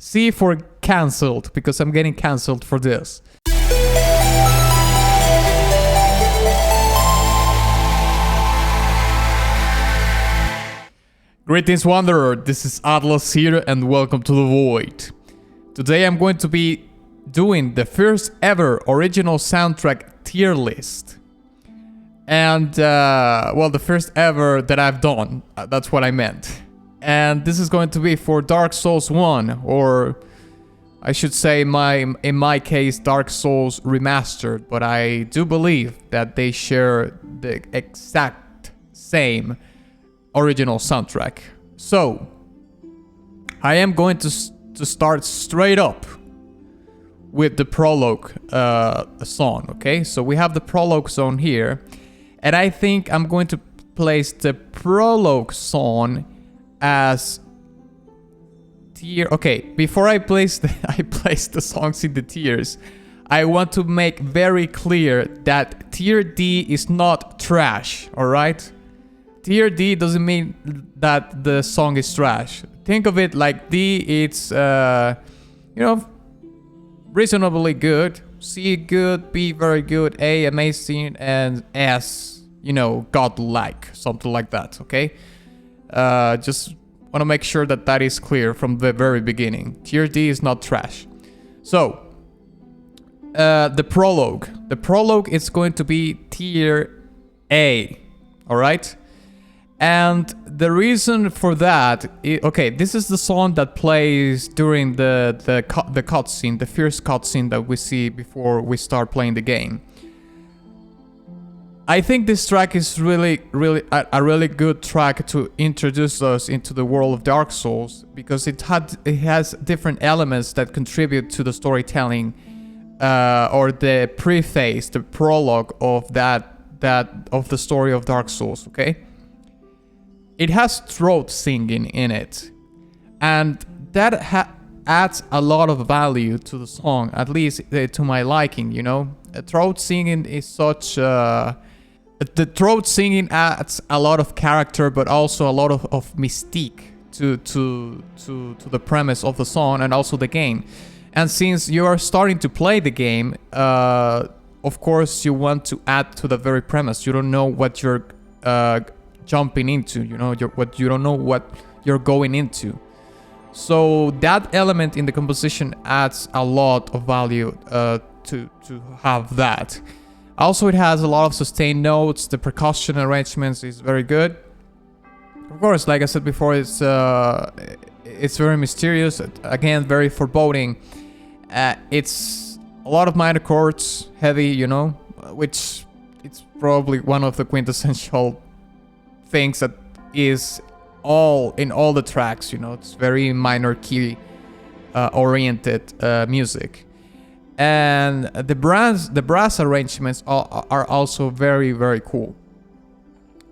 C for cancelled, because I'm getting cancelled for this. Greetings, Wanderer. This is Atlas here, and welcome to the Void. Today I'm going to be doing the first ever original soundtrack tier list. And, well, the first ever that I've done. That's what I meant. And this is going to be for Dark Souls 1, or I should say in my case, Dark Souls Remastered. But I do believe that they share the exact same original soundtrack. So, I am going to start straight up with the prologue song, okay? So we have the prologue song here. And I think I'm going to place the prologue song as tier. Okay, before I place the songs in the tiers, I want to make very clear that tier D is not trash, all right? Tier D doesn't mean that the song is trash. Think of it like D, it's reasonably good. C, good. B, very good. A, amazing. And S, godlike. Something like that, okay? Just want to make sure that that is clear from the very beginning. Tier D is not trash. So, the prologue. The prologue is going to be tier A, alright? And the reason for that, okay, this is the song that plays during the cutscene, the first cutscene that we see before we start playing the game. I think this track is a really good track to introduce us into the world of Dark Souls, because it has different elements that contribute to the storytelling, or the preface, the prologue of of the story of Dark Souls. Okay. It has throat singing in it, and that adds a lot of value to the song, at least to my liking, Throat singing is such... the throat singing adds a lot of character, but also a lot of mystique to the premise of the song and also the game. And since you are starting to play the game, of course you want to add to the very premise. You don't know what you're... jumping into, you don't know what you're going into. So that element in the composition adds a lot of value to have that. Also, it has a lot of sustained notes. The percussion arrangements is very good. Of course, like I said before, it's very mysterious. Again, very foreboding. It's a lot of minor chords, heavy, which it's probably one of the quintessential things that is in all the tracks, it's very minor key oriented music. And the brass arrangements are also very, very cool.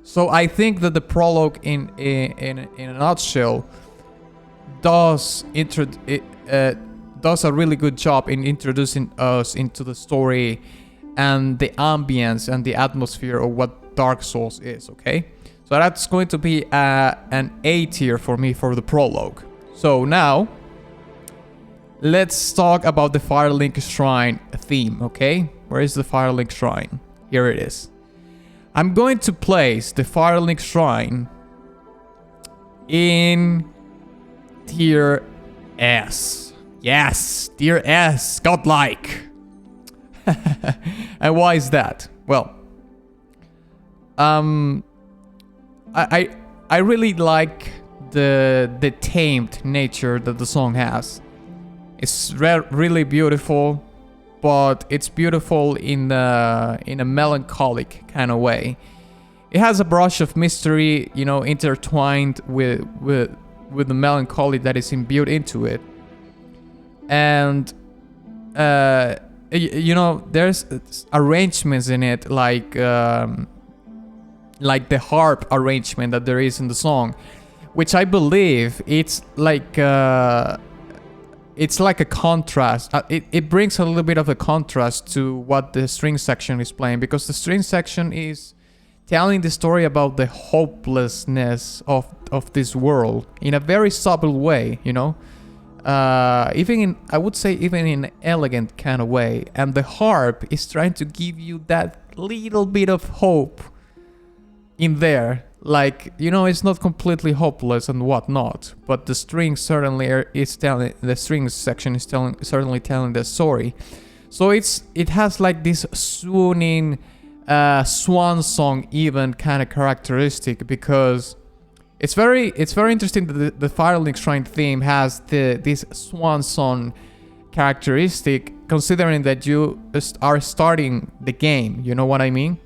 So I think that the prologue in a nutshell does a really good job in introducing us into the story and the ambience and the atmosphere of what Dark Souls is, okay? So that's going to be an A tier for me for the prologue. So now, let's talk about the Firelink Shrine theme, okay? Where is the Firelink Shrine? Here it is. I'm going to place the Firelink Shrine in tier S. Yes, tier S, godlike. And why is that? Well, I really like the tamed nature that the song has. It's really beautiful, but it's beautiful in a melancholic kind of way. It has a brush of mystery, intertwined with the melancholy that is imbued into it. And there's arrangements in it like the harp arrangement that there is in the song, which I believe it's like a contrast. It brings a little bit of a contrast to what the string section is playing, because the string section is telling the story about the hopelessness of this world in a very subtle way, even in, I would say, even in an elegant kind of way. And the harp is trying to give you that little bit of hope in there. Like, you know, it's not completely hopeless and whatnot, but the strings certainly is telling, the strings section is certainly telling the story. So it has like this swooning swan song even kind of characteristic, because it's very interesting that the Firelink Shrine theme has this swan song characteristic, considering that you are starting the game. You know what I mean?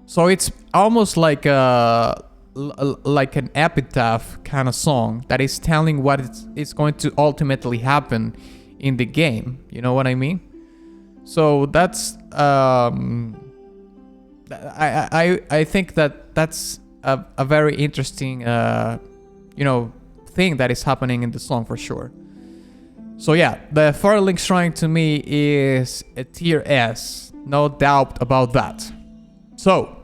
So it's almost like like an epitaph kind of song that is telling what it's going to ultimately happen in the game. You know what I mean? So that's I think that that's a very interesting you know, thing that is happening in the song for sure. So yeah, the Firelink Shrine to me is a tier S, no doubt about that. So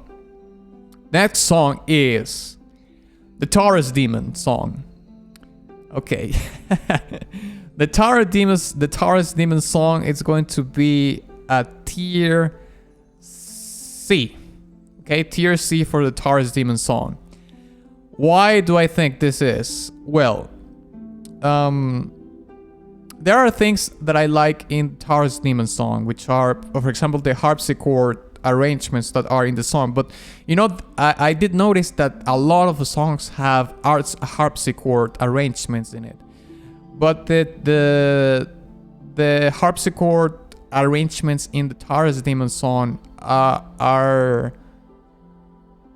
next song is the Taurus Demon song. Okay. The Taurus Demon song is going to be a tier C. Okay, tier C for the Taurus Demon song. Why do I think this is? Well, there are things that I like in Taurus Demon song, which are, for example, the harpsichord arrangements that are in the song. But you know, I did notice that a lot of the songs have harpsichord arrangements in it. But the harpsichord arrangements in the Taurus Demon song are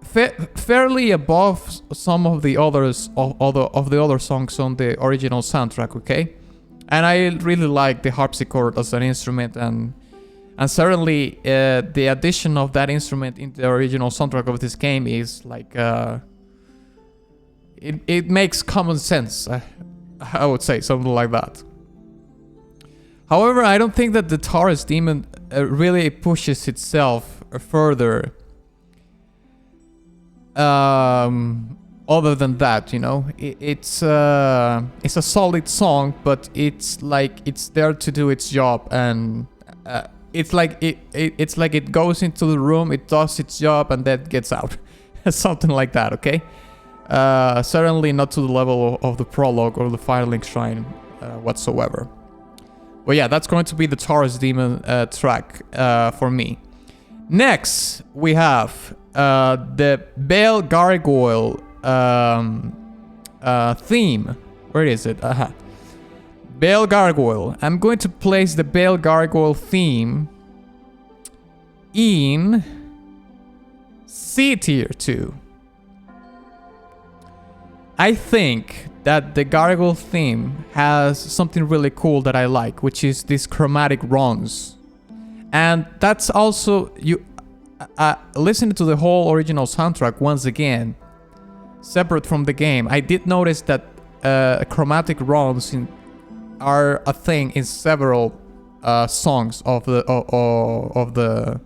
fairly above some of the others of the other songs on the original soundtrack. Okay, and I really like the harpsichord as an instrument, and certainly the addition of that instrument in the original soundtrack of this game is like it makes common sense. I would say something like that. However, I don't think that the Taurus Demon really pushes itself further. Other than that, you know, it's a solid song, but it's like it's there to do its job, and it's like it goes into the room, it does its job, and then gets out, something like that. Okay. Certainly not to the level of the prologue or the Firelink Shrine whatsoever. But yeah, that's going to be the Taurus Demon track for me. Next, we have the Bale Gargoyle theme. Where is it? Bale Gargoyle. I'm going to place the Bale Gargoyle theme in C tier 2. I think that the Gargoyle theme has something really cool that I like, which is these chromatic runs. And that's also, you listening to the whole original soundtrack once again, separate from the game, I did notice that chromatic runs are a thing in several songs of the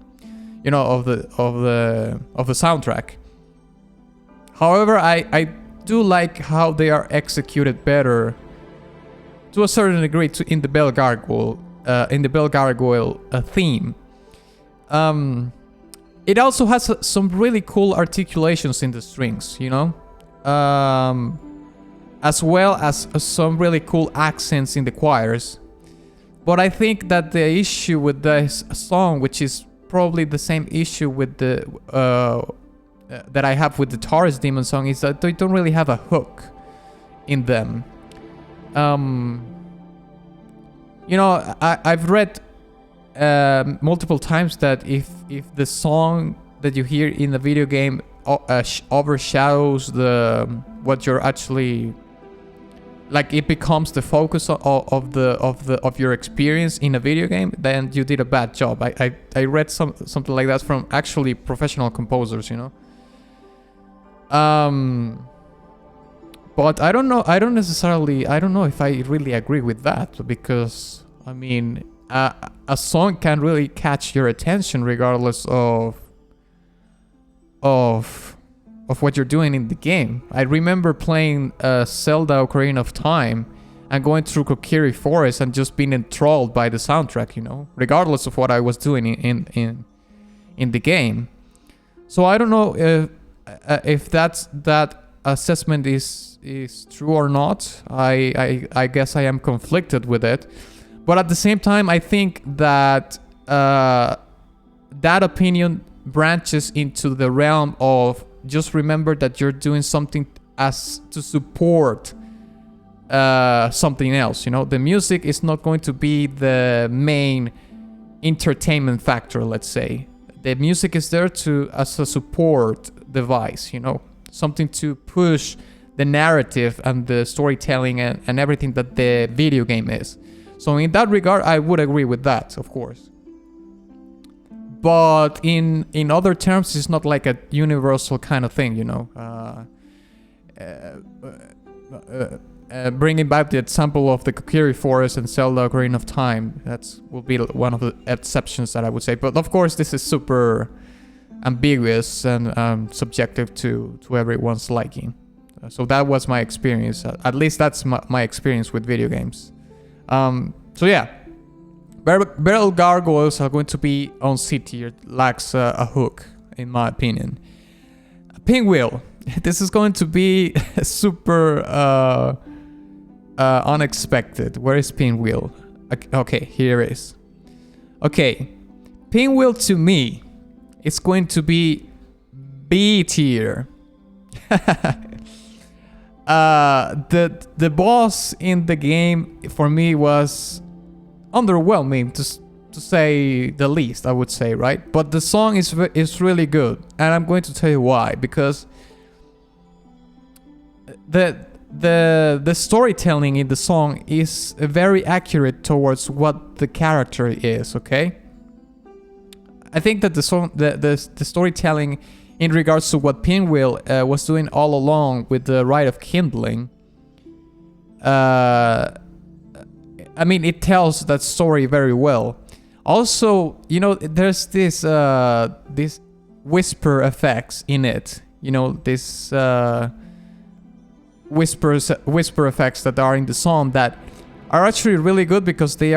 you know, of the soundtrack. However, I do like how they are executed better to a certain degree in the Bale Gargoyle theme. It also has some really cool articulations in the strings, you know, as well as some really cool accents in the choirs. But I think that the issue with this song, which is probably the same issue with the that I have with the Taurus Demon song, is that they don't really have a hook in them. You know, I've read multiple times that if the song that you hear in the video game overshadows what you're actually, like, it becomes the focus of your experience in a video game, then you did a bad job. I read something like that from actually professional composers, you know. But I don't know. I don't know if I really agree with that, because I mean, a song can really catch your attention regardless of of what you're doing in the game. I remember playing Zelda Ocarina of Time and going through Kokiri Forest and just being enthralled by the soundtrack, you know, regardless of what I was doing in the game. So I don't know if that assessment is true or not. I guess I am conflicted with it, but at the same time, I think that that opinion branches into the realm of just remember that you're doing something as to support something else. You know, the music is not going to be the main entertainment factor, let's say. The music is there as a support device, you know, something to push the narrative and the storytelling and everything that the video game is. So in that regard, I would agree with that, of course. But in other terms, it's not like a universal kind of thing, you know. Bringing back the example of the Kokiri Forest and Zelda Ocarina of Time, that will be one of the exceptions that I would say. But of course, this is super ambiguous and subjective to everyone's liking. So that was my experience. At least that's my experience with video games. So yeah, Barrel Gargoyles are going to be on C tier. Lacks a hook, in my opinion. Pinwheel. This is going to be super unexpected. Where is Pinwheel? Okay, here it is. Okay, Pinwheel to me, it's going to be B tier. The boss in the game for me was underwhelming, to say the least, I would say, right? But the song is really good, and I'm going to tell you why. Because the storytelling in the song is very accurate towards what the character is. Okay, I think that the song, the storytelling in regards to what Pinwheel was doing all along with the Rite of Kindling, I mean, it tells that story very well. Also, you know, there's this whisper effects in it. You know, this whisper effects that are in the song that are actually really good because they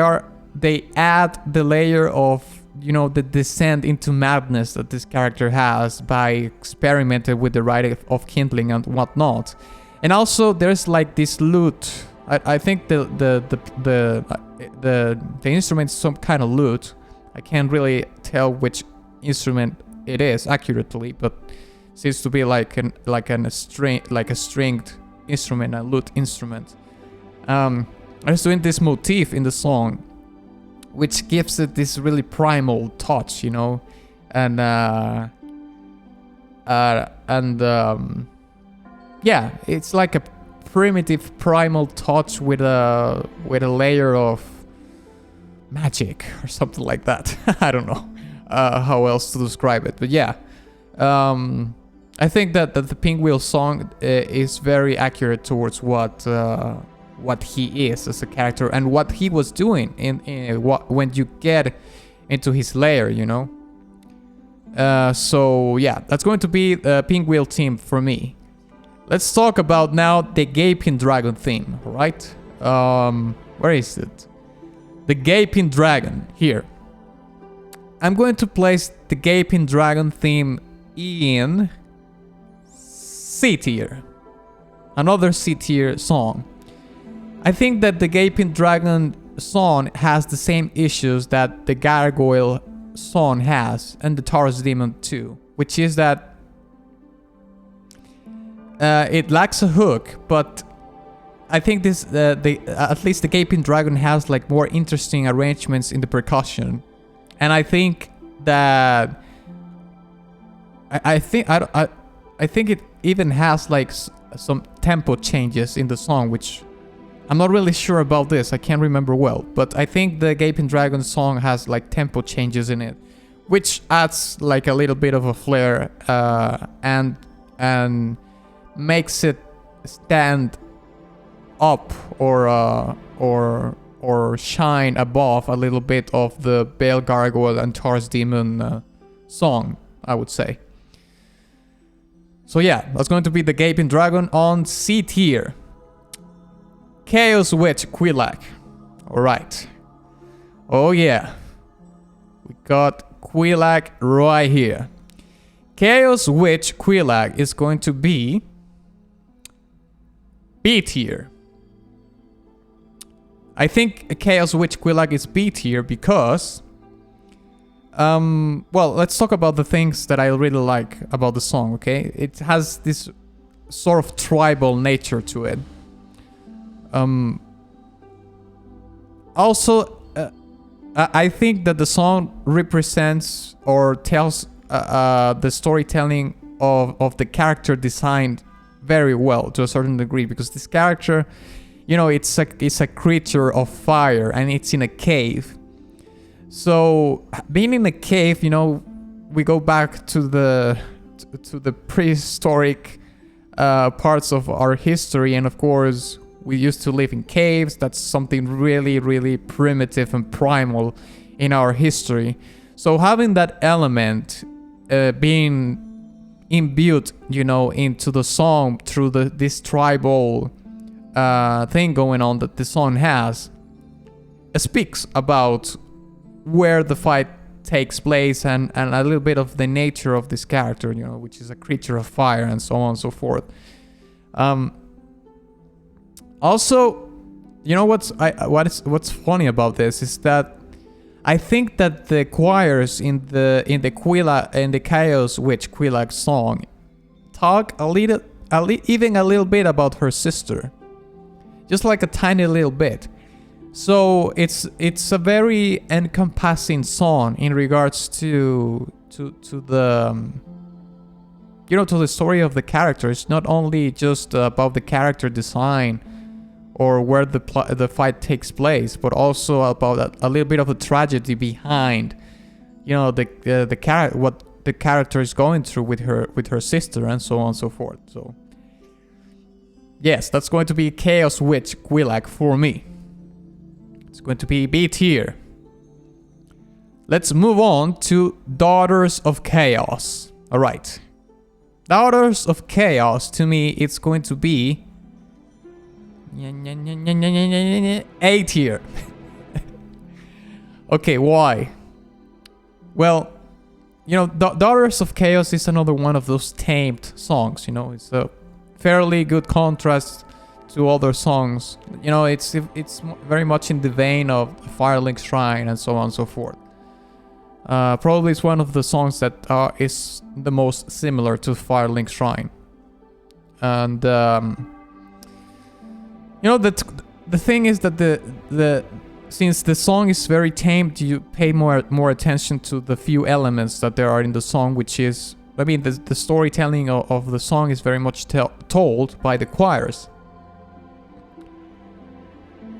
add the layer of, you know, the descent into madness that this character has by experimenting with the Rite of Kindling and whatnot. And also, there's like this lute. I think the instrument is some kind of lute. I can't really tell which instrument it is accurately, but seems to be like a stringed instrument, a lute instrument. There's doing this motif in the song, which gives it this really primal touch, you know, and yeah, it's like a primitive primal touch with a layer of magic or something like that. I don't know how else to describe it, but yeah, I think that the Pinwheel song is very accurate towards what he is as a character and what he was doing when you get into his lair, you know. So yeah, that's going to be the Pinwheel theme for me. Let's talk about now the Gaping Dragon theme, right? Where is it? The Gaping Dragon, here. I'm going to place the Gaping Dragon theme in C tier. Another C tier song. I think that the Gaping Dragon song has the same issues that the Gargoyle song has, and the Taurus Demon too, which is that it lacks a hook, but I think this at least the Gaping Dragon has like more interesting arrangements in the percussion, and I think that I think it even has like some tempo changes in the song, which I'm not really sure about this. I can't remember well, but I think the Gaping Dragon song has like tempo changes in it, which adds like a little bit of a flair and makes it stand up or shine above a little bit of the Bale Gargoyle and Taurus Demon song, I would say. So yeah, that's going to be the Gaping Dragon on C tier. Chaos Witch Quelaag. Alright. Oh yeah. We got Quelaag right here. Chaos Witch Quelaag is going to be B tier. I think Chaos Witch Quelaag is B tier because... well, let's talk about the things that I really like about the song, okay? It has this sort of tribal nature to it. Also, I think that the song represents or tells the storytelling of the character design very well to a certain degree, because this character, you know, it's a creature of fire and it's in a cave. So being in a cave, you know, we go back to the prehistoric parts of our history, and of course we used to live in caves. That's something really, really primitive and primal in our history. So having that element being imbued, you know, into the song through this tribal thing going on that the song has, speaks about where the fight takes place and a little bit of the nature of this character, you know, which is a creature of fire and so on and so forth. Also, you know what's funny about this is that I think that the choirs in the Chaos Witch Quelaag song talk even a little bit about her sister, just like a tiny little bit. So it's a very encompassing song in regards to the you know, to the story of the character. It's not only just about the character design or where the fight takes place, but also about a little bit of the tragedy behind, you know, what the character is going through with her sister and so on and so forth. So yes, that's going to be Chaos Witch Quelaag for me. It's going to be B tier. Let's move on to Daughters of Chaos. All right. Daughters of Chaos, to me, it's going to be A tier. Okay, why? Well, you know, Daughters of Chaos is another one of those tamed songs, you know. It's a fairly good contrast to other songs. You know, it's very much in the vein of Firelink Shrine and so on and so forth. Probably it's one of the songs that is the most similar to Firelink Shrine. And you know, the thing is that since the song is very tamed, you pay more attention to the few elements that there are in the song, which is, I mean, the storytelling of the song is very much told by the choirs.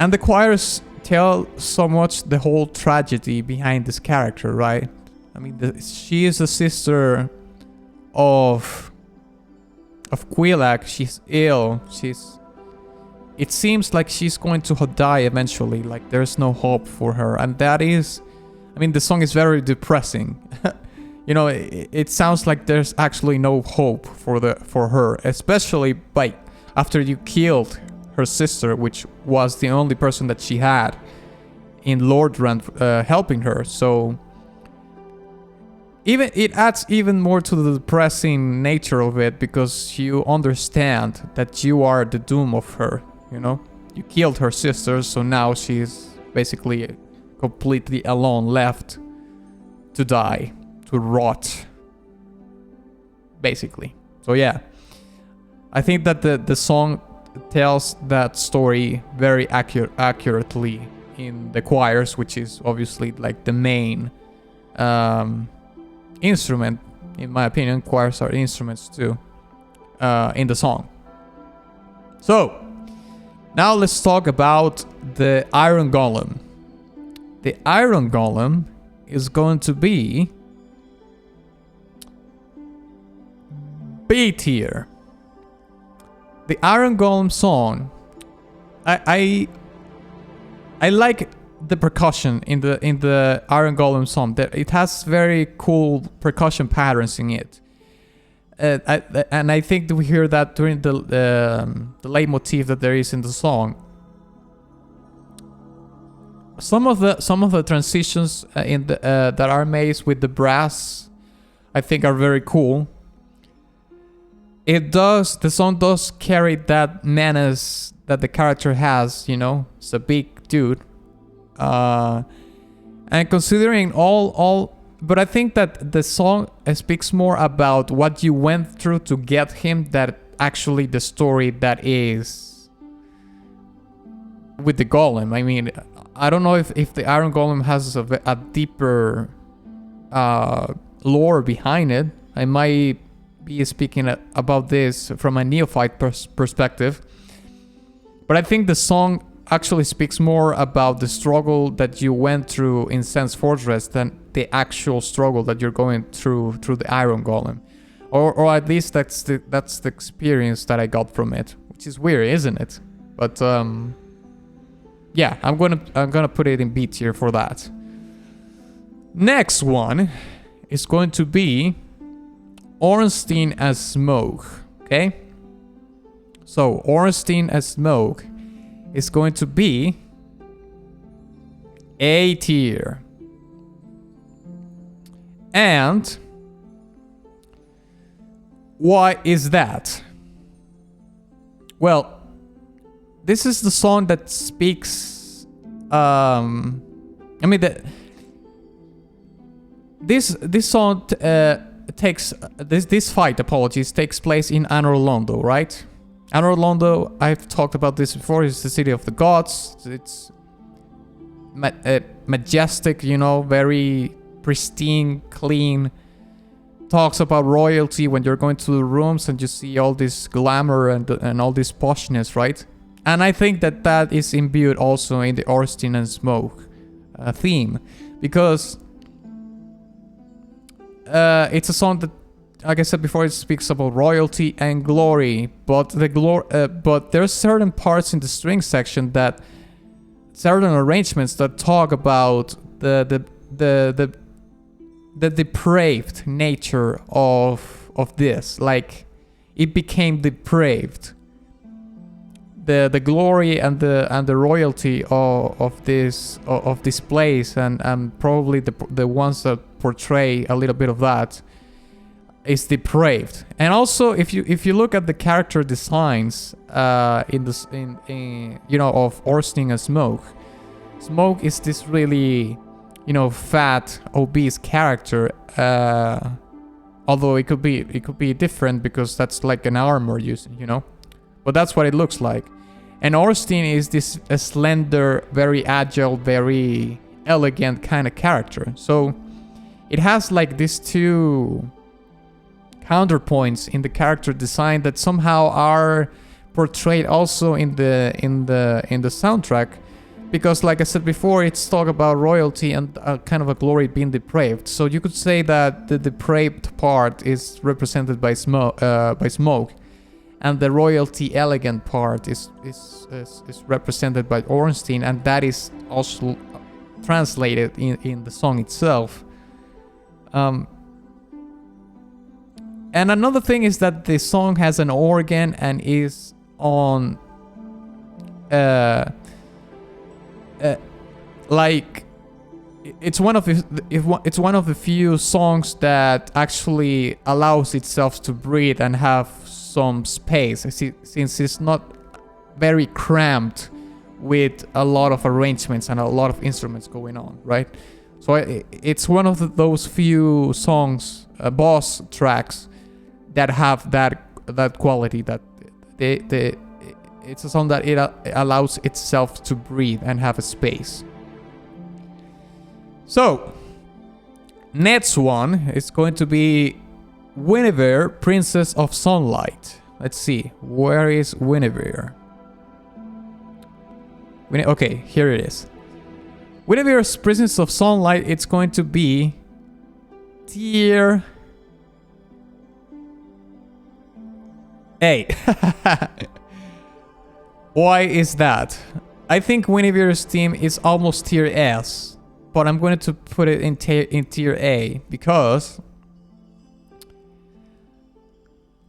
And the choirs tell so much the whole tragedy behind this character, right? I mean, she is a sister of Quelaag. She's ill. It seems like she's going to die eventually. Like, there's no hope for her, and that is, I mean, the song is very depressing. You know, it sounds like there's actually no hope for her, especially after you killed her sister, which was the only person that she had in Lordran helping her. So it adds even more to the depressing nature of it, because you understand that you are the doom of her, you know? You killed her sister, so now she's basically completely alone, left to die, to rot, basically. So yeah, I think that the song tells that story very accurately in the choirs, which is obviously like the main instrument. In my opinion, choirs are instruments too in the song. So now let's talk about the Iron Golem. The Iron Golem is going to be B tier. The Iron Golem song, I like the percussion in the Iron Golem song. That it has very cool percussion patterns in it. and I think that we hear that during the leitmotif that there is in the song. Some of the transitions in the that are made with the brass, I think, are very cool. The song does carry that menace that the character has, you know. It's a big dude. And considering but I think that the song speaks more about what you went through to get him than actually the story that is with the golem. I mean, I don't know if the Iron Golem has a deeper lore behind it. I might be speaking about this from a neophyte perspective. But I think the song actually speaks more about the struggle that you went through in Sense Fortress than the actual struggle that you're going through the Iron Golem, or at least that's the experience that I got from it, which is weird, isn't it? But yeah, I'm gonna put it in B tier for that. Next one is going to be Ornstein as Smoke. Okay, so Ornstein as Smoke is going to be A tier. And why is that? Well, this is the song that speaks. I mean, this song takes this fight. Apologies, takes place in Anor Londo, right? Anor Londo, I've talked about this before, is the city of the gods. It's majestic, you know, very pristine, clean. Talks about royalty when you're going to the rooms and you see all this glamour and all this poshness, right? And I think that is imbued also in the Ornstein and Smoke theme, because it's a song that, like I said before, it speaks about royalty and glory, but but there's certain parts in the string section that certain arrangements that talk about the depraved nature of this. Like, it became depraved. The glory and the royalty of this place and probably the ones that portray a little bit of that is depraved. And also, if you look at the character designs in you know, of Ornstein and Smoke is this really, you know, fat, obese character. Although it could be different because that's like an armor using, you know, but that's what it looks like. And Ornstein is this slender, very agile, very elegant kind of character. So it has like these two counterpoints in the character design that somehow are portrayed also in the soundtrack, because, like I said before, it's talk about royalty and kind of a glory being depraved. So you could say that the depraved part is represented by Smoke, and the royalty elegant part is represented by Ornstein, and that is also translated in the song itself. And another thing is that the song has an organ and is on like it's one of the few songs that actually allows itself to breathe and have some space, since it's not very cramped with a lot of arrangements and a lot of instruments going on, right? So it's one of those few songs, boss tracks, that have that quality, that it's a song that it allows itself to breathe and have a space. So next one is going to be Guinevere, Princess of Sunlight. Let's see, where is Guinevere? Okay, here it is. Guinevere's Princess of Sunlight, it's going to be tier A. Why is that? I think Guinevere's theme is almost tier S, but I'm going to put it in tier A because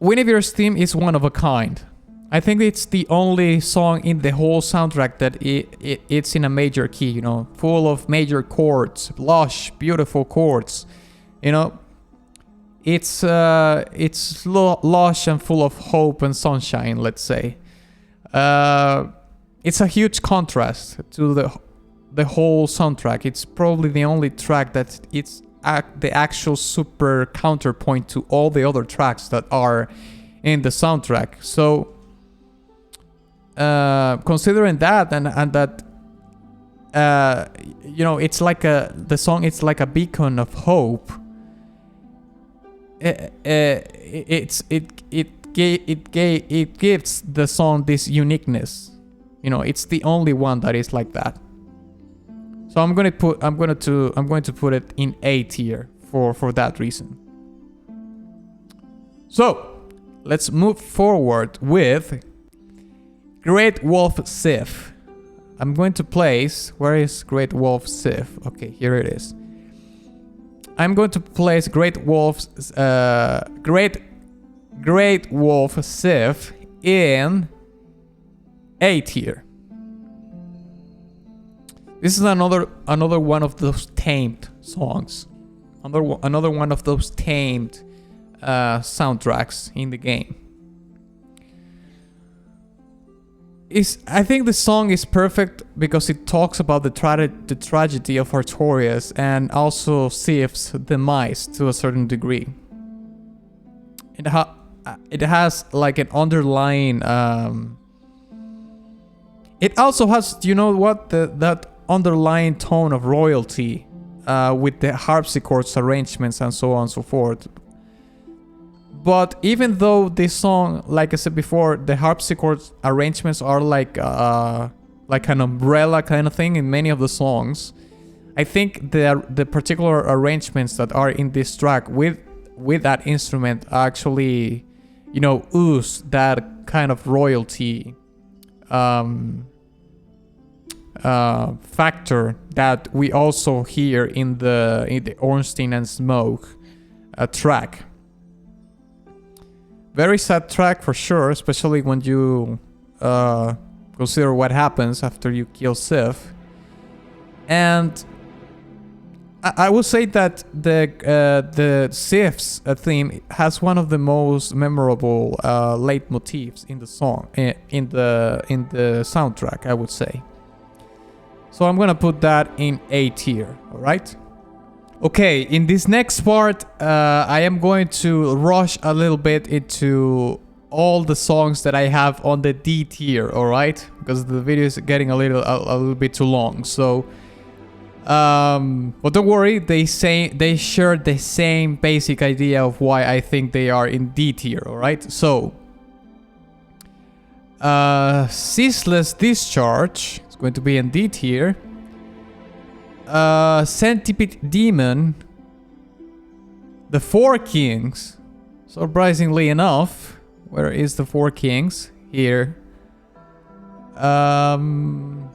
Guinevere's theme is one of a kind. I think it's the only song in the whole soundtrack that it's in a major key, you know, full of major chords, lush, beautiful chords. You know, it's lush and full of hope and sunshine, let's say. It's a huge contrast to the whole soundtrack. It's probably the only track that it's the actual super counterpoint to all the other tracks that are in the soundtrack. So considering that and that you know, it's like the song, it's like a beacon of hope. It gives the song this uniqueness. You know, it's the only one that is like that. So I'm going to put it in A tier for that reason. So let's move forward with Great Wolf Sif. I'm going to place, where is Great Wolf Sif? Okay, here it is. I'm going to place Great Wolf Sif in A tier. This is another one of those tamed songs. Another one of those tamed soundtracks in the game. I think the song is perfect because it talks about the tragedy of Artorias and also Sif's demise to a certain degree. It has like an underlying. It also has, you know what, that underlying tone of royalty with the harpsichords arrangements and so on and so forth. But even though this song, like I said before, the harpsichord arrangements are like an umbrella kind of thing in many of the songs, I think the particular arrangements that are in this track with that instrument actually, you know, ooze that kind of royalty factor that we also hear in the Ornstein and Smoke track. Very sad track for sure, especially when you consider what happens after you kill Sif. And I will say that the Sif's theme has one of the most memorable leitmotifs in the song, in the soundtrack, I would say. So I'm gonna put that in A tier, all right? Okay, in this next part, I am going to rush a little bit into all the songs that I have on the D tier, all right? Because the video is getting a little bit too long. So, but don't worry, they share the same basic idea of why I think they are in D tier, all right? So, Ceaseless Discharge is going to be in D tier. Centipede Demon, the Four Kings, surprisingly enough, where is the Four Kings? Here. And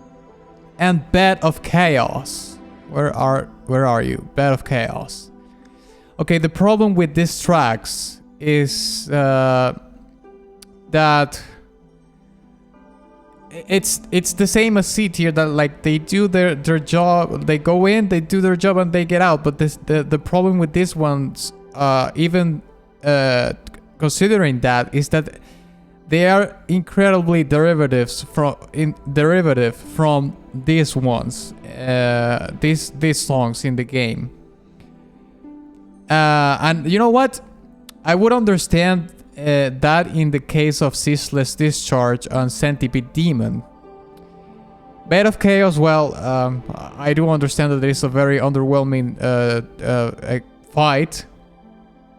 Bed of Chaos, where are you? Bed of Chaos. Okay, the problem with these tracks is that it's the same as C tier, that like they do their job, they go in, they do their job and they get out. But the problem with these ones, even considering that, is that they are incredibly derivative from these ones, these songs in the game. And you know what? I would understand that in the case of Ceaseless Discharge and Centipede Demon. Bed of Chaos, well, I do understand that it is a very underwhelming fight.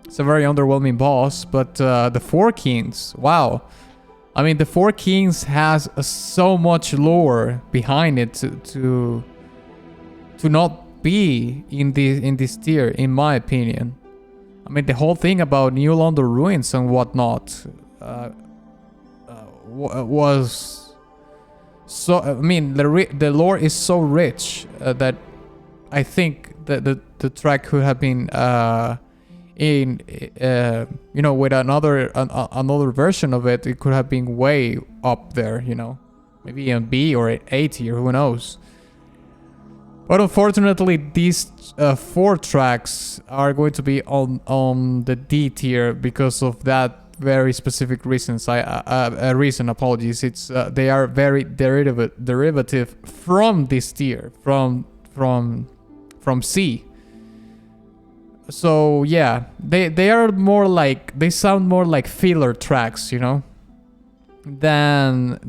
It's a very underwhelming boss, but the Four Kings, wow. I mean, the Four Kings has so much lore behind it to not be in this tier, in my opinion. I mean, the whole thing about New Londo ruins and whatnot was so. I mean, the lore is so rich that I think that the track could have been in with another version of it, it could have been way up there, maybe in B or an A tier, who knows. But unfortunately, these 4 tracks are going to be on the D tier because of that very specific reasons. Apologies. It's they are very derivative from this tier, from C. So yeah, they are more like, they sound more like filler tracks, than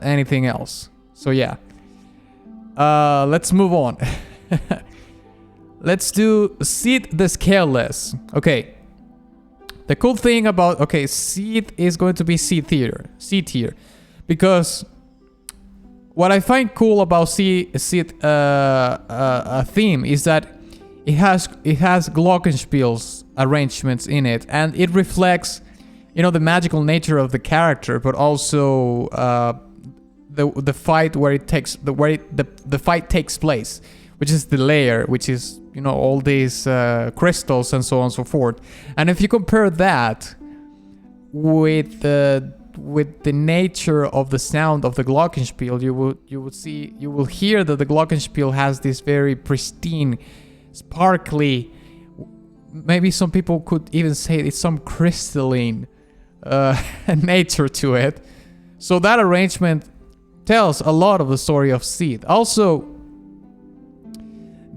anything else. So yeah. Let's move on. Let's do Seed the Scaleless. Okay. The cool thing about Seed is going to be C tier, because what I find cool about Seed theme is that it has glockenspiels arrangements in it, and it reflects, the magical nature of the character, but also the fight where the fight takes place, which is the lair, which is all these crystals and so on and so forth. And if you compare that with the nature of the sound of the glockenspiel, you will hear that the glockenspiel has this very pristine, sparkly, maybe some people could even say it's some crystalline nature to it. So that arrangement tells a lot of the story of Seed. Also,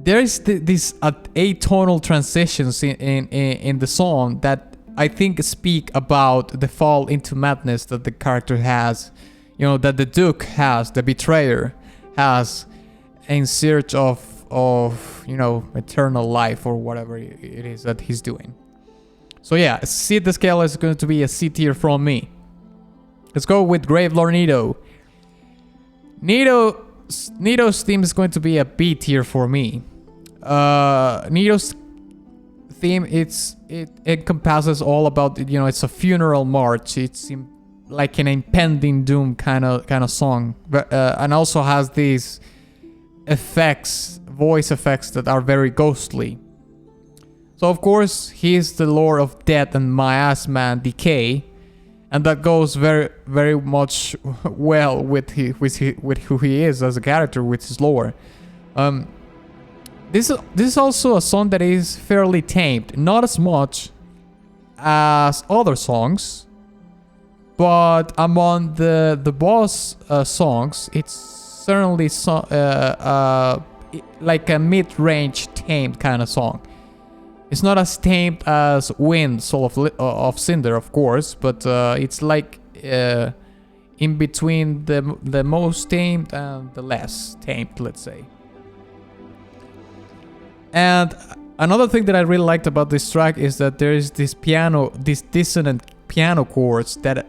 there's these atonal transitions in the song that I think speak about the fall into madness that the character has, that the Duke has, the betrayer has, in search of eternal life or whatever it is that he's doing. So yeah, Seed the Scale is going to be a C tier from me. Let's go with Gravelord Nido. Nido's theme is going to be a B tier for me. Nido's theme, it encompasses all about, it's a funeral march. It's like an impending doom kind of song, but and also has these voice effects that are very ghostly. So of course he is the Lord of Death and miasma and decay, and that goes very, very much well with who he is as a character, with his lore. This is also a song that is fairly tamed, not as much as other songs, but among the boss songs, it's certainly like a mid-range tamed kind of song. It's not as tamed as Gwyn, Soul of Cinder, of course, but it's like in between the most tamed and the less tamed, let's say. And another thing that I really liked about this track is that there is these dissonant piano chords that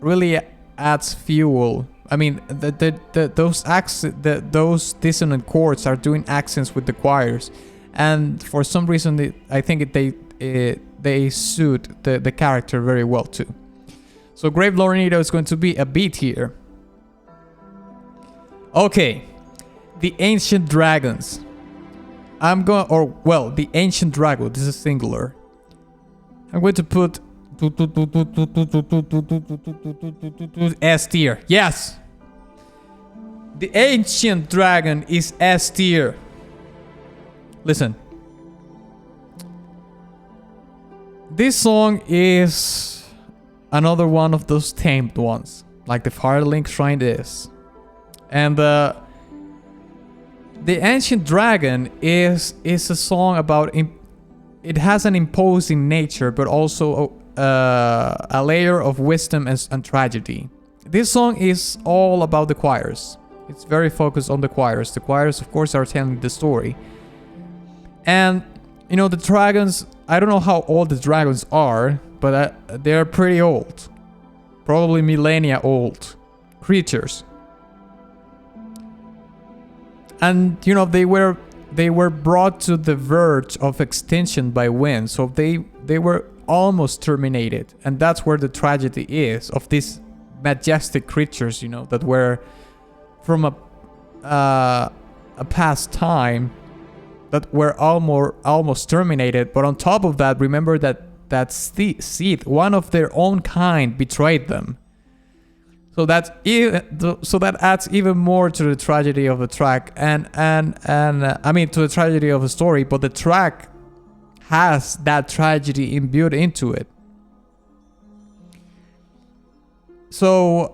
really adds fuel. I mean, those dissonant chords are doing accents with the choirs, and for some reason I think they suit the character very well too. So Gravelord Nido is going to be a B tier. Okay, the Ancient Dragons. The Ancient Dragon, this is singular. I'm going to put S tier. Yes! The Ancient Dragon is S tier. Listen. This song is another one of those tamed ones, like the Firelink Shrine is. And the Ancient Dragon is a song about... It has an imposing nature, but also a layer of wisdom and tragedy. This song is all about the choirs. It's very focused on the choirs. The choirs, of course, are telling the story. And, the dragons... I don't know how old the dragons are, but they're pretty old. Probably millennia old creatures. And they were brought to the verge of extinction by Gwyn, so they were almost terminated, and that's where the tragedy is of these majestic creatures, that were from a past time that were almost terminated. But on top of that, remember that Seed, one of their own kind, betrayed them. So that adds even more to the tragedy of the track, and I mean to the tragedy of the story. But the track has that tragedy imbued into it. So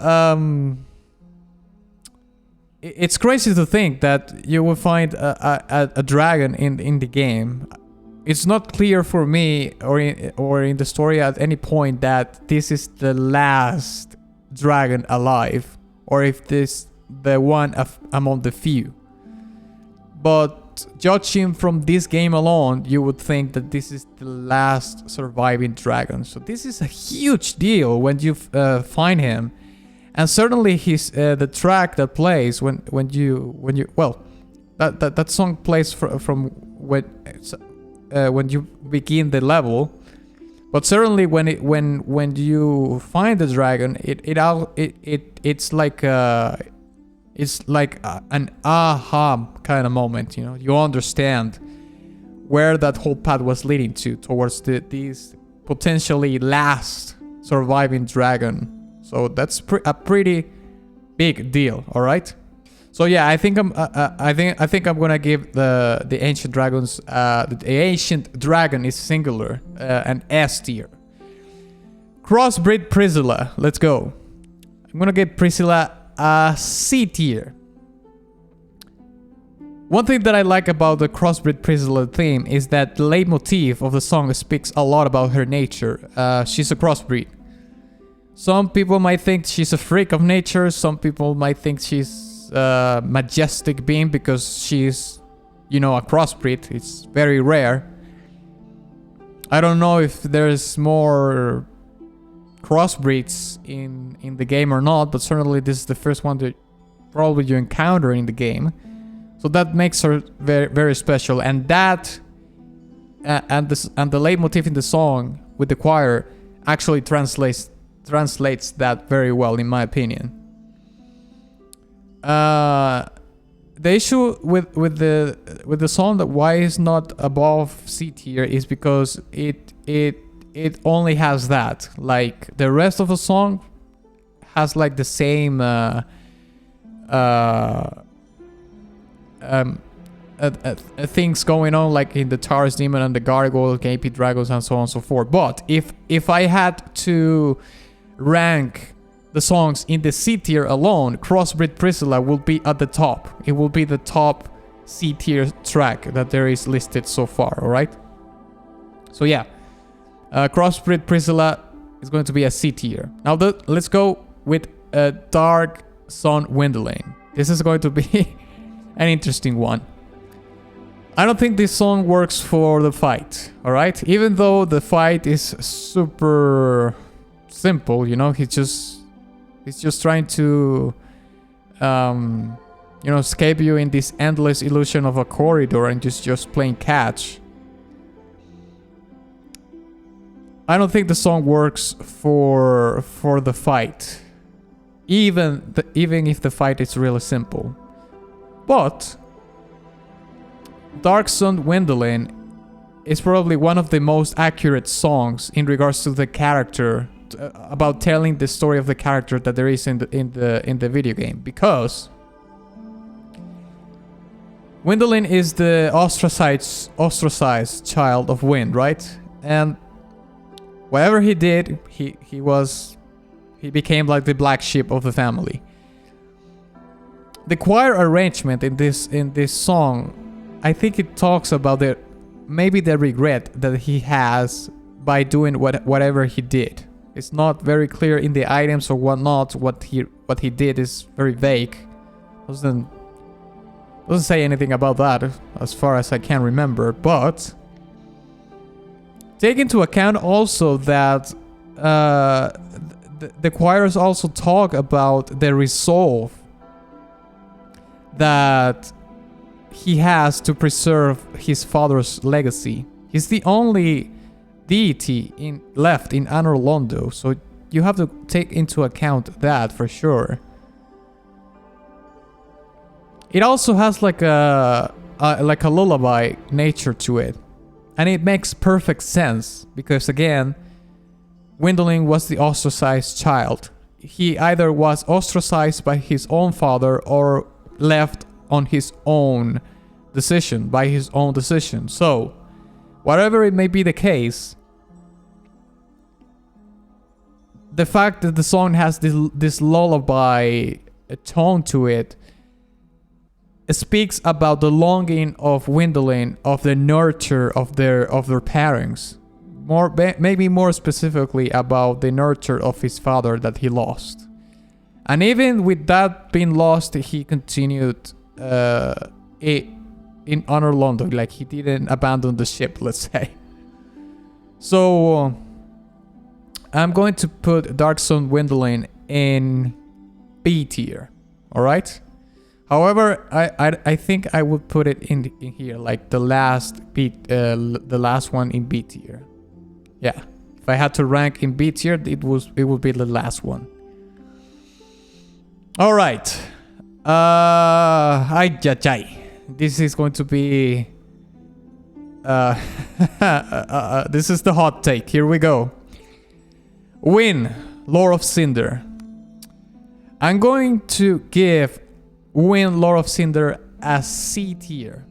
it's crazy to think that you will find a dragon in the game. It's not clear for me or in the story at any point that this is the last dragon alive, or if this the one among the few. But judging from this game alone, you would think that this is the last surviving dragon. So this is a huge deal when you find him, and certainly the track that plays when you well, that song plays from when you begin the level. But certainly when you find the dragon, it's like an aha kind of moment, you know. You understand where that whole path was leading towards these potentially last surviving dragon. So that's a pretty big deal, all right. So yeah, I think I'm gonna give the ancient dragons the ancient dragon is singular, an S tier. Crossbreed Priscilla, let's go. I'm gonna give Priscilla a C tier. One thing that I like about the Crossbreed Priscilla theme is that the leitmotif of the song speaks a lot about her nature. She's a crossbreed. Some people might think she's a freak of nature. Some people might think she's majestic being because she's, you know, a crossbreed. It's very rare. I don't know if there's more crossbreeds in the game or not, but certainly this is the first one that probably you encounter in the game. So that makes her very, very special, and that and the leitmotif in the song with the choir actually translates that very well, in my opinion. The issue with the song that why it's not above C tier is because it only has that. Like the rest of the song has like the same things going on, like in the Taurus Demon and the Gargoyle, KP Dragons, and so on and so forth. But if I had to rank the songs in the C tier alone, Crossbreed Priscilla will be at the top. It will be the top C tier track that there is listed so far, alright? So yeah, Crossbreed Priscilla is going to be a C tier. Now let's go with Dark Sun Windling. This is going to be an interesting one. I don't think this song works for the fight, alright? Even though the fight is super simple, you know, he's just trying to, escape you in this endless illusion of a corridor and just playing catch. I don't think the song works for the fight, even if the fight is really simple. But Dark Sun Windling is probably one of the most accurate songs in regards to the character, about telling the story of the character that there is in the video game, because Windling is the ostracized child of Wind, right? And whatever he did, he became like the black sheep of the family. The choir arrangement in this song, I think it talks about maybe the regret that he has by doing whatever he did. It's not very clear in the items or whatnot. What he did is very vague. Doesn't say anything about that as far as I can remember. But take into account also that the choirs also talk about the resolve that he has to preserve his father's legacy. He's the only deity left in Anor Londo, so you have to take into account that for sure. It also has like a like a lullaby nature to it. And it makes perfect sense because, again, Gwyndolin was the ostracized child. He either was ostracized by his own father or left on his own decision, by his own decision. So, whatever it may be the case, the fact that the song has this lullaby tone to it speaks about the longing of Gwyndolin, of the nurture of their parents. Maybe more specifically about the nurture of his father that he lost. And even with that being lost, he continued in Anor Londo, like he didn't abandon the ship, let's say. So I'm going to put Dark Souls Gwyndolin in B tier, all right? However, I think I would put it in here, like the last one in B tier. Yeah, if I had to rank in B tier, it would be the last one. All right, this is going to be this is the hot take. Here we go. Gwyn, Lore of Cinder. I'm going to give Gwyn, Lore of Cinder a C tier.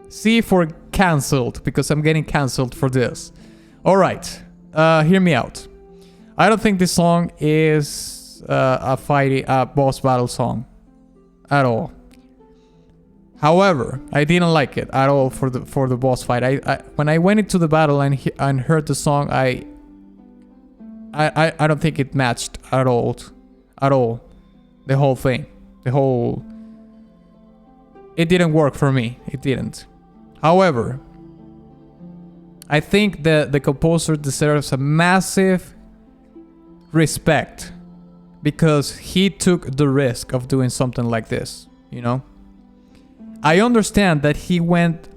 C for cancelled, because I'm getting cancelled for this. Alright, hear me out. I don't think this song is a boss battle song at all. However, I didn't like it at all for the boss fight. I when I went into the battle and heard the song, I don't think it matched at all. The whole thing. It didn't work for me. It didn't. However, I think the composer deserves a massive respect because he took the risk of doing something like this, you know? I understand that he went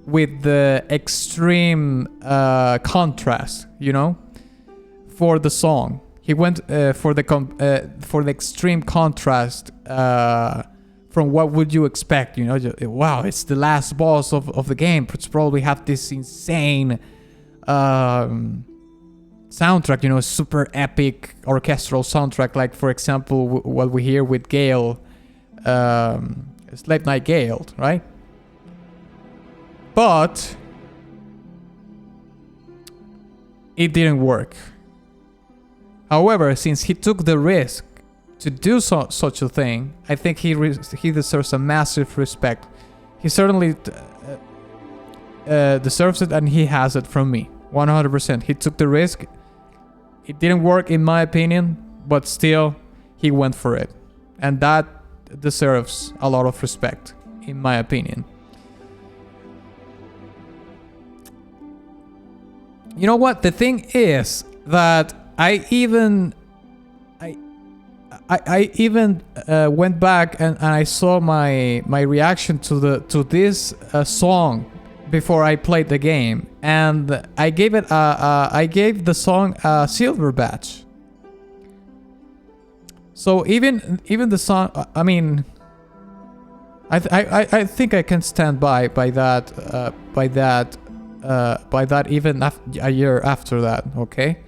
with the extreme contrast, you know, for the song. He went for the extreme contrast from what would you expect, you know? Wow, it's the last boss of the game. It's probably have this insane soundtrack, you know, super epic orchestral soundtrack, like for example what we hear with Gael, Slave Knight Gael, right? But it didn't work. However, since he took the risk to do such a thing, I think he deserves a massive respect. He certainly deserves it, and he has it from me, 100%. He took the risk. It didn't work in my opinion, but still, he went for it. And that deserves a lot of respect, in my opinion. You know what? The thing is that I even went back and I saw my reaction to this song before I played the game, and I gave the song a silver badge. So even the song, I mean, I think I can stand by that even a year after that. Okay.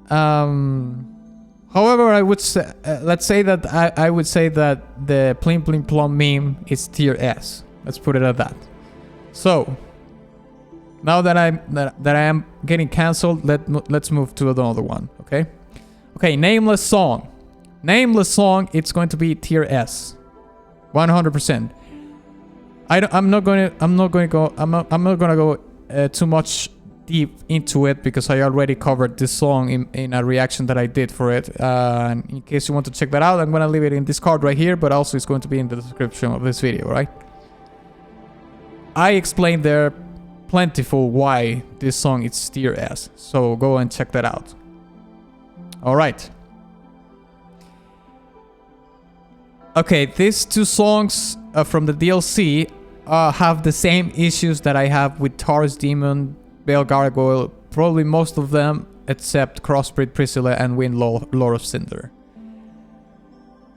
However, I would say, let's say that I would say that the Plim Plim Plum meme is tier S. Let's put it at that. So now that I am getting cancelled, let's move to another one. Okay. Okay. Nameless song. Nameless song. It's going to be tier S. 100%. I'm not gonna go too much deep into it because I already covered this song in a reaction that I did for it. And in case you want to check that out, I'm gonna leave it in Discord right here, but also it's going to be in the description of this video, right? I explained there plentiful why this song is tier S, so go and check that out. All right. Okay, these two songs from the DLC have the same issues that I have with Taurus Demon, Bale Gargoyle, probably most of them except Crossbreed Priscilla and Gwyn Lore of Cinder.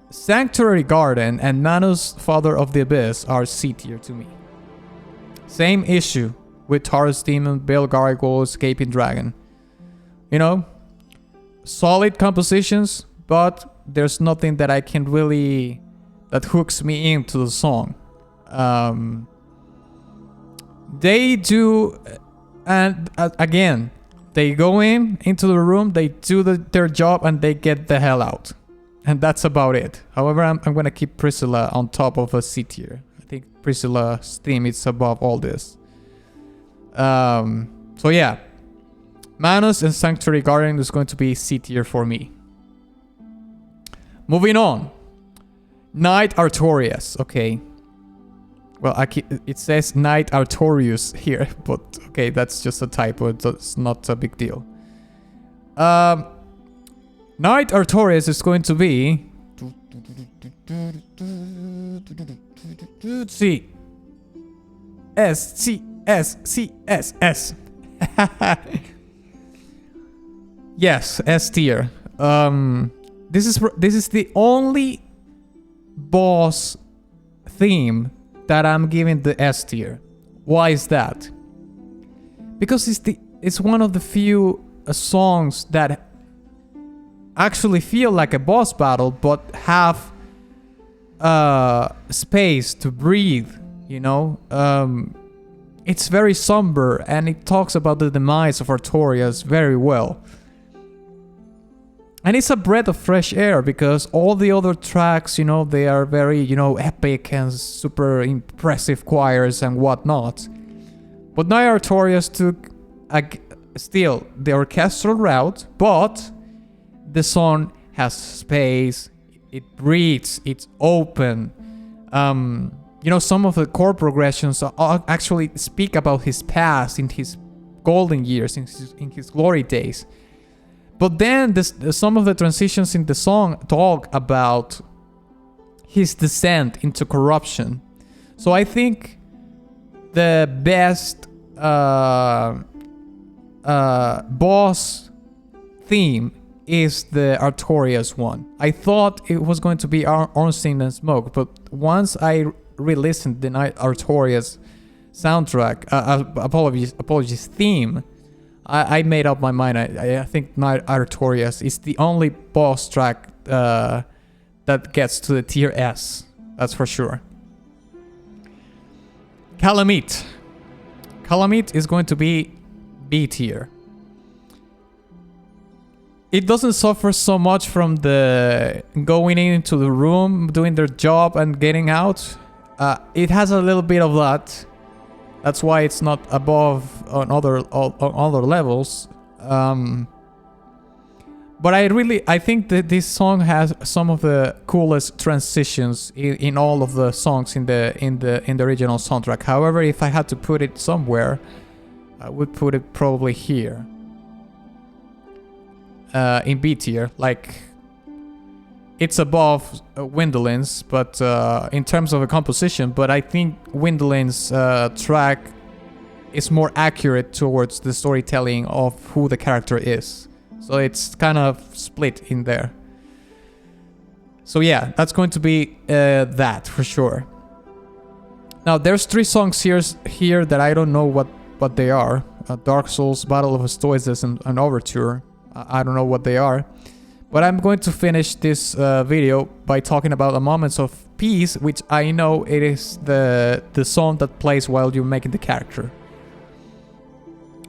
Sanctuary Garden and Manus, Father of the Abyss, are C tier to me. Same issue with Taurus Demon, Bale Gargoyle, Escaping Dragon. You know, solid compositions, but there's nothing that I can really, that hooks me into the song. They do, and again, they go into the room, they do their job, and they get the hell out. And that's about it. However, I'm going to keep Priscilla on top of a C tier. I think Priscilla's theme is above all this. So yeah, Manus and Sanctuary Garden is going to be C tier for me. Moving on. Knight Artorias. Okay. Well, it says Knight Artorius here, but okay, that's just a typo. It's not a big deal. Knight Artorias is going to be C. S. C. S. C. S. S. Yes, S tier. This is the only boss theme that I'm giving the S tier. Why is that? Because it's one of the few songs that actually feel like a boss battle, but have space to breathe. You know, it's very somber, and it talks about the demise of Artorias very well. And it's a breath of fresh air, because all the other tracks, you know, they are very, you know, epic and super impressive choirs and whatnot. But Knight Artorias took still the orchestral route, but the song has space, it breathes, it's open. You know, some of the chord progressions actually speak about his past, in his golden years, in his glory days. But then some of the transitions in the song talk about his descent into corruption. So I think the best boss theme is the Artorias one. I thought it was going to be Ornstein and Smoke, but once I re-listened the Knight Artorias soundtrack, apologies theme, I made up my mind. I think Knight Artorias is the only boss track that gets to the tier S. That's for sure. Calamite. Calamite is going to be B tier. It doesn't suffer so much from the going into the room, doing their job, and getting out. It has a little bit of that. That's why it's not above on other levels. But I think that this song has some of the coolest transitions in all of the songs in the original soundtrack. However, if I had to put it somewhere, I would put it probably here. In B tier, like it's above Windlin's, but in terms of a composition, but I think Windlin's track is more accurate towards the storytelling of who the character is. So it's kind of split in there. So yeah, that's going to be that for sure. Now there's 3 songs here that I don't know what they are. Dark Souls, Battle of Stoicism, and Overture. I don't know what they are. But I'm going to finish this video by talking about A Moments of Peace, which I know it is the song that plays while you're making the character.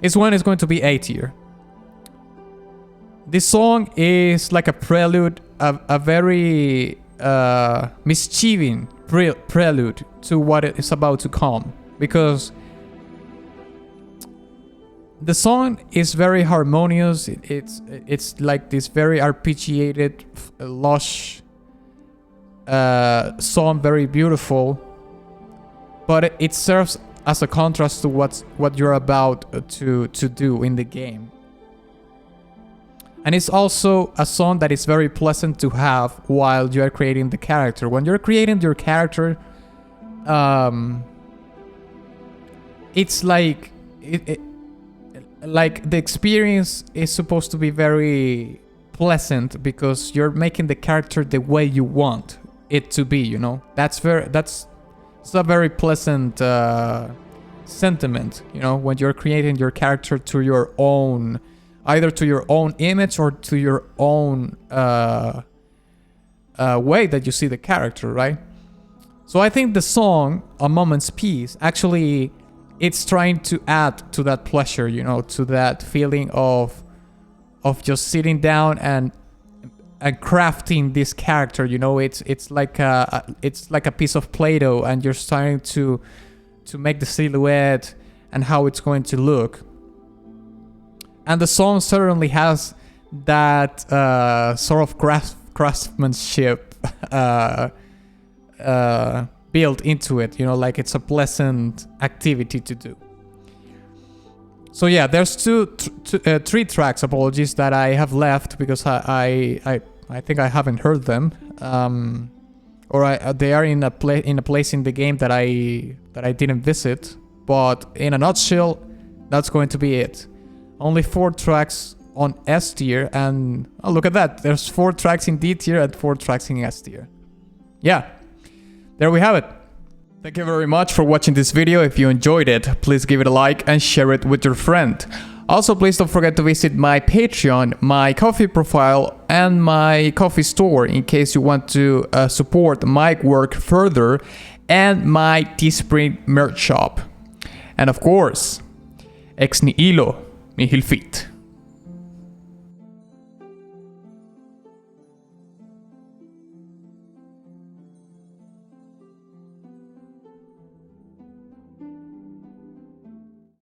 This one is going to be A tier. This song is like a prelude, a very mischievous prelude to what is about to come. Because the song is very harmonious. It's like this very arpeggiated, lush song, very beautiful. But it serves as a contrast to what you're about to do in the game. And it's also a song that is very pleasant to have while you are creating the character. When you're creating your character, it's like like the experience is supposed to be very pleasant because you're making the character the way you want it to be, you know. It's a very pleasant sentiment, you know, when you're creating your character to your own, either to your own image or to your own way that you see the character, right? So I think the song A Moment's Peace actually, it's trying to add to that pleasure, you know, to that feeling of just sitting down and crafting this character, you know. It's like a piece of Play-Doh, and you're starting to make the silhouette and how it's going to look. And the song certainly has that sort of craftsmanship built into it, you know, like it's a pleasant activity to do. So yeah, there's three tracks, apologies, that I have left because I think I haven't heard them, or they are in a place in the game that I didn't visit. But in a nutshell, that's going to be it. Only 4 tracks on S tier, and oh, look at that, there's 4 tracks in D tier and 4 tracks in S tier. Yeah, there we have it. Thank you very much for watching this video. If you enjoyed it, please give it a like and share it with your friend. Also, please don't forget to visit my Patreon, my Ko-fi profile, and my Ko-fi store in case you want to support my work further, and my Teespring merch shop. And of course, ex nihilo nihil fit.